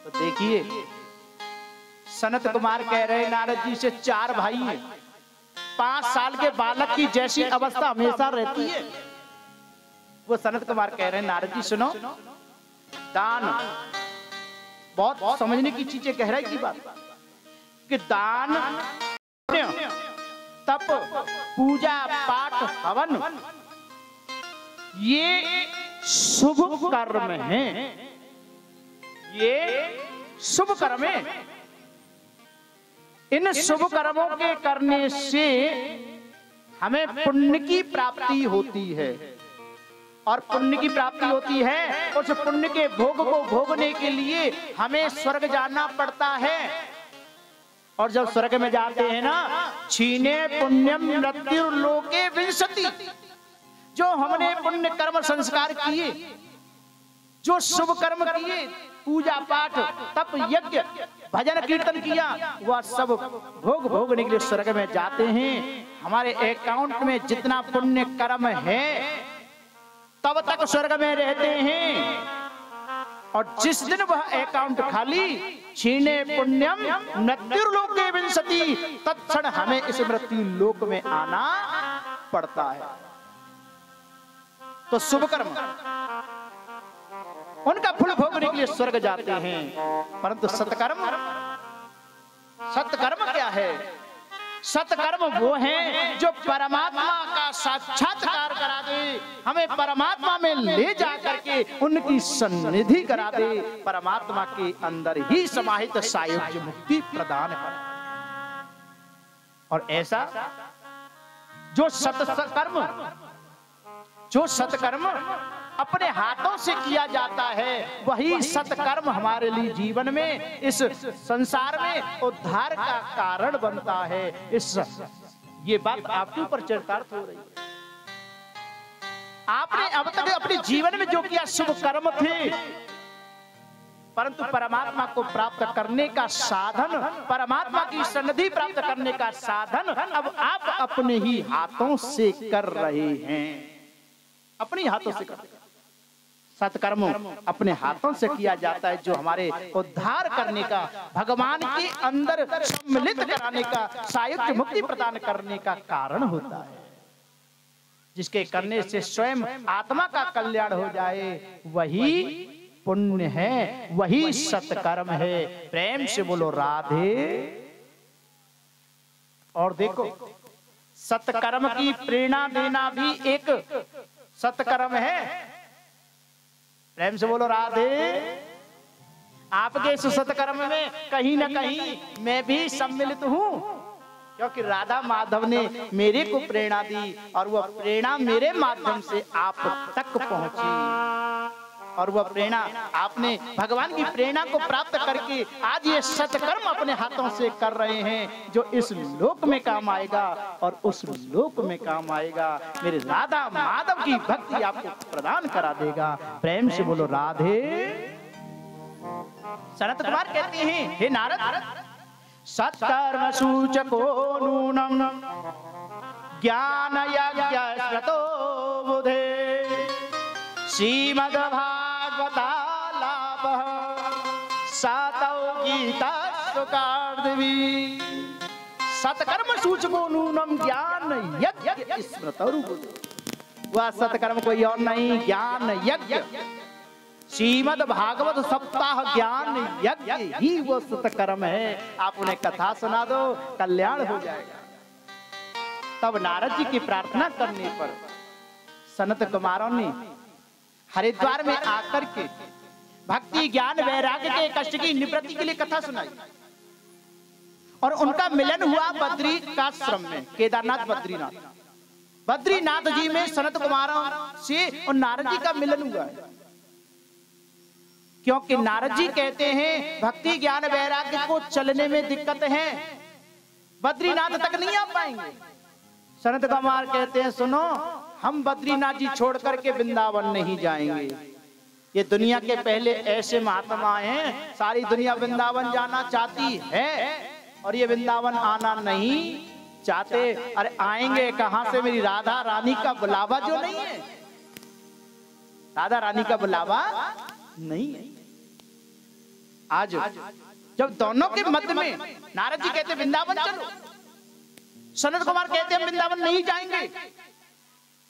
तो देखिए सनत कुमार कह रहे नारद जी से 4 भाई हैं, 5 साल के बालक की जैसी अवस्था हमेशा रहती है। वो सनत कुमार कह रहे हैं नारद जी सुनो, दान बहुत समझने की चीजें कह रहे की बात कि दान, तप, पूजा पाठ, हवन ये शुभ कर्म है, ये शुभ कर्म है। इन शुभ कर्मों के करने से हमें पुण्य की प्राप्ति होती है और पुण्य की प्राप्ति होती है। उस पुण्य के भोग को भोगने के लिए हमें स्वर्ग जाना पड़ता है और जब स्वर्ग में जाते हैं ना, छीने पुण्यम मृत्यु लोके विंशति, जो हमने पुण्य कर्म संस्कार किए, जो शुभ कर्म किए, पूजा पाठ, तप, यज्ञ, भजन कीर्तन किया, वह सब भोग भोगने के लिए स्वर्ग में जाते हैं। हमारे अकाउंट में जितना पुण्य कर्म है तब तक स्वर्ग में रहते हैं और जिस दिन वह अकाउंट खाली, छीने पुण्यम मृत्यु लोके विंशति, तत्क्षण हमें इस मृत्यु लोक में आना पड़ता है। तो शुभ कर्म उनका फल भोगने के लिए स्वर्ग जाते हैं, परंतु सत्कर्म, सत्कर्म क्या है? सत्कर्म वो है जो परमात्मा का साक्षात्कार करा दे, हमें परमात्मा में ले जा करके उनकी सन्निधि करा दे, परमात्मा के अंदर ही समाहित सायुज्य मुक्ति प्रदान करे। और ऐसा जो सत्कर्म अपने हाथों से किया जाता है, वही सत्कर्म हमारे लिए जीवन में, इस संसार में उद्धार का कारण बनता है। ये बात आपके ऊपर चरितार्थ हो रही है। आपने अब तक अपने जीवन में जो किया शुभ कर्म थे, परंतु परमात्मा को प्राप्त करने का साधन, परमात्मा की सन्निधि प्राप्त करने का साधन अब आप अपने ही हाथों से कर रहे हैं, अपने हाथों से कर रहे हैं। सत्कर्म अपने हाथों से किया जाता है, जो हमारे उद्धार करने का, भगवान के अंदर सम्मिलित कराने का, सायुज्य मुक्ति प्रदान करने का कारण होता है, जिसके करने से स्वयं आत्मा का कल्याण हो जाए, वही पुण्य है, वही सत्कर्म है। प्रेम से बोलो राधे। और देखो सत्कर्म की प्रेरणा देना भी एक सत्कर्म है। प्रेम से बोलो राधे। आपके इस सत्कर्म में कहीं ना कहीं मैं भी सम्मिलित हूं, क्योंकि राधा माधव ने मेरे को प्रेरणा दी और वह प्रेरणा मेरे माध्यम से आप तक पहुंची, और वह प्रेरणा आपने भगवान की प्रेरणा को प्राप्त करके आज ये सत्कर्म अपने हाथों से कर रहे हैं, जो इस लोक में काम आएगा और उस लोक में काम आएगा। मेरे राधा माधव की भक्ति आपको प्रदान करा देगा। प्रेम से बोलो राधे। सनत कुमार कहते हैं, हे नारद, सत्कर्म सूचको नूनम ज्ञान यज्ञ श्रतो बुधे श्रीमद्भागवतालापः सातौ गीता सुकार्दवी। सत्कर्म सूचको नूनम ज्ञान यज्ञ स्मृतौ बुधे। वह सत्कर्म कोई और नहीं, ज्ञान यज्ञ, श्रीमद् भागवत सप्ताह ज्ञान यज्ञ ही वो सत्कर्म है। आप उन्हें कथा सुना दो, कल्याण हो जाएगा। तब नारद जी की प्रार्थना करने पर सनत कुमारों ने हरिद्वार में आकर के भक्ति ज्ञान वैराग्य के कष्ट की निवृत्ति के लिए कथा सुनाई, और उनका मिलन हुआ बद्री का आश्रम में, केदारनाथ बद्रीनाथ। बद्रीनाथ जी में सनत कुमारों से और नारद जी का मिलन हुआ है, क्योंकि नारद जी कहते हैं भक्ति ज्ञान वैराग्य को चलने में दिक्कत है, बद्रीनाथ तक नहीं आ पाएंगे। सनत कुमार कहते हैं सुनो, हम बद्रीनाथ जी छोड़ करके वृंदावन नहीं जाएंगे। ये दुनिया के पहले ऐसे महात्मा हैं, सारी दुनिया वृंदावन जाना चाहती है और ये वृंदावन आना नहीं चाहते। अरे आएंगे कहां से? मेरी राधा रानी का बुलावा जो नहीं है, राधा रानी का बुलावा नहीं है। आज जब दोनों के मध्य में नारद जी कहते वृंदावन चलो, सनत कुमार कहते हम वृंदावन नहीं जाएंगे,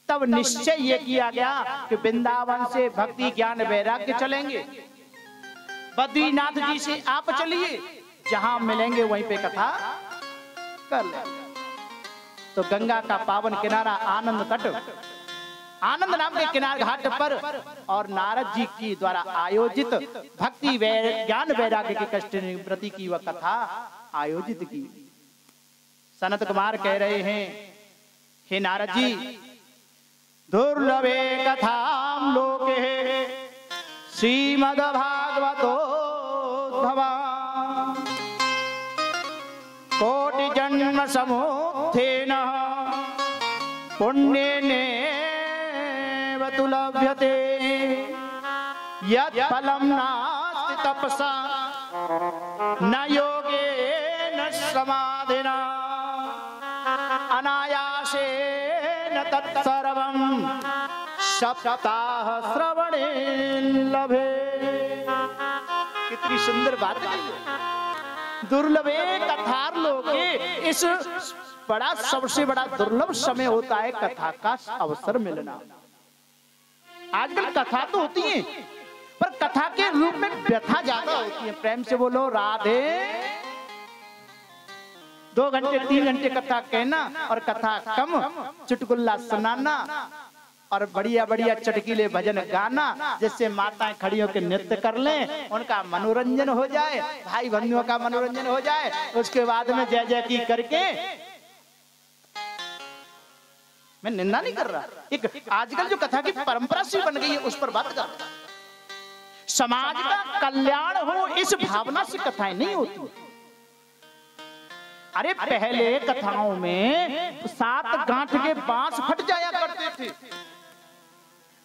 तब निश्चय ये किया गया कि वृंदावन से भक्ति ज्ञान वैराग्य चलेंगे, बद्रीनाथ जी से आप चलिए, जहां मिलेंगे वहीं पे कथा कर लेंगे। तो गंगा का पावन किनारा आनंद तट, आनंद नाम के किनार घाट पर और नारद जी की द्वारा आयोजित भक्ति ज्ञान वैराग्य के कष्ट निवृत्ति की वह कथा आयोजित की। सनत कुमार कह रहे हैं, हे नारद जी, दुर्लभे कथाम लोके श्रीमद्भागवतो कोटि जन्म समुत्थेन पुण्येन लभ्यते यत् फलं नास्ति तपसा न योगेन समाधिना अनायासेन तत्सर्वं सप्ताह श्रवणे लभे। कितनी सुंदर बात है। दुर्लभे कथार लोके, इस बड़ा सबसे बड़ा दुर्लभ समय होता है कथा का अवसर मिलना। आजकल कथा तो होती है, पर कथा के रूप में व्यथा ज्यादा होती है। प्रेम से बोलो राधे। 2 घंटे 3 घंटे कथा कहना और कथा कम, चुटकुल्ला सुनाना और बढ़िया बढ़िया चटकीले भजन गाना, जिससे माताएं खड़ी होकर नृत्य कर लें, उनका मनोरंजन हो जाए, भाई बंधुओं का मनोरंजन हो जाए, उसके बाद में जय जय की करके। मैं निंदा नहीं कर रहा, एक आजकल जो कथा की परंपरा सी बन गई है उस पर बात कर रहा हूं। समाज का कल्याण हो इस भावना से कथाएं नहीं होती। अरे पहले कथाओं में 7 गांठ के बांस फट जाया करते थे,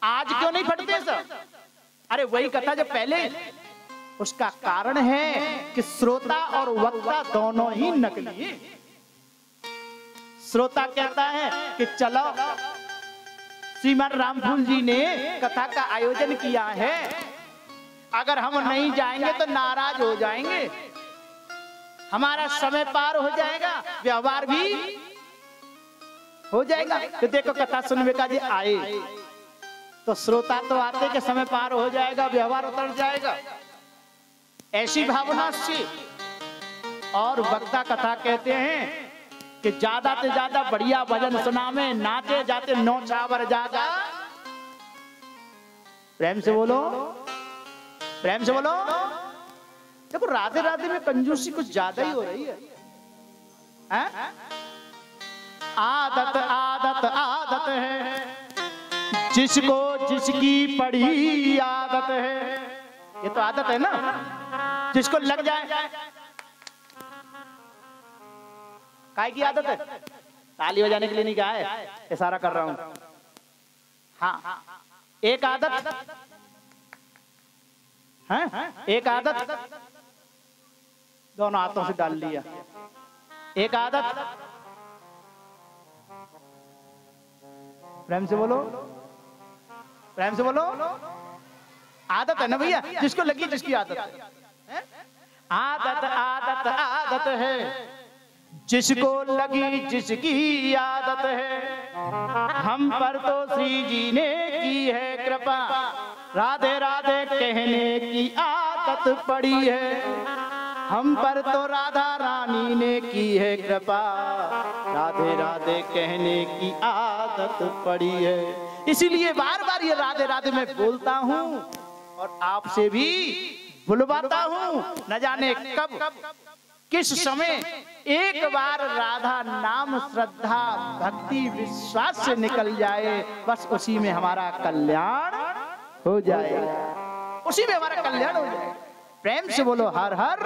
आज क्यों नहीं फटते सर? अरे वही कथा जो पहले, उसका कारण है कि श्रोता और वक्ता दोनों ही नकली है। श्रोता कहता है कि चलो, श्रीमान रामफूल जी ने कथा का आयोजन किया है, अगर हम नहीं जाएंगे तो नाराज हो जाएंगे, हमारा समय पार हो जाएगा, व्यवहार भी हो जाएगा। तो देखो कथा सुनने का जी आए तो श्रोता तो आते कि समय पार हो जाएगा, व्यवहार उतर जाएगा, ऐसी भावना से। और वक्ता कथा कहते हैं कि ज्यादा से ज्यादा बढ़िया भजन सुना में नाचे जाते नौछावर जागा। प्रेम से बोलो, प्रेम से बोलो। देखो राधे राधे में कंजूसी कुछ ज्यादा ही हो रही है। आदत आदत आदत है, जिसको जिसकी पड़ी आदत है। ये तो आदत है ना, जिसको लग जाए। काय की आदत है? ताली बजाने के लिए नहीं कहा है, इशारा कर रहा हूं। हाँ, एक आदत है, एक आदत दोनों हाथों से डाल लिया। एक आदत, प्रेम से बोलो, प्रेम से बोलो। आदत है ना भैया, जिसको लगी जिसकी आदत है। आदत आदत आदत है, जिसको लगी जिसकी आदत है। हम पर तो श्री जी ने की है कृपा, राधे राधे कहने की आदत पड़ी है। हम पर तो राधा रानी ने की है कृपा, राधे राधे कहने की आदत पड़ी है। इसीलिए बार बार ये राधे राधे मैं बोलता हूँ और आपसे भी बुलवाता हूँ। न जाने कब किस समय एक बार राधा नाम श्रद्धा भक्ति विश्वास से निकल जाए, बस उसी में हमारा कल्याण हो जाएगा, उसी में हमारा कल्याण हो जाएगा। प्रेम से बोलो हर हर।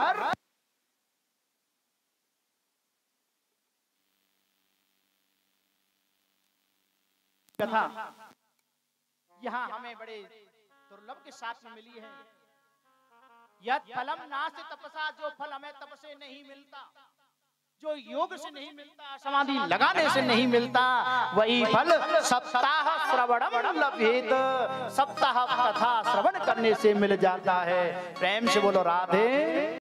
कथा यहाँ हमें बड़े दुर्लभ के साथ में मिली है। यत् फलम नास्ति तपसा, जो फल हमें तप से नहीं मिलता, जो योग से नहीं मिलता, समाधि लगाने से नहीं मिलता, वही फल सप्ताह श्रवणम लभेत, सप्ताह कथा श्रवण करने से मिल जाता है। प्रेम से बोलो राधे।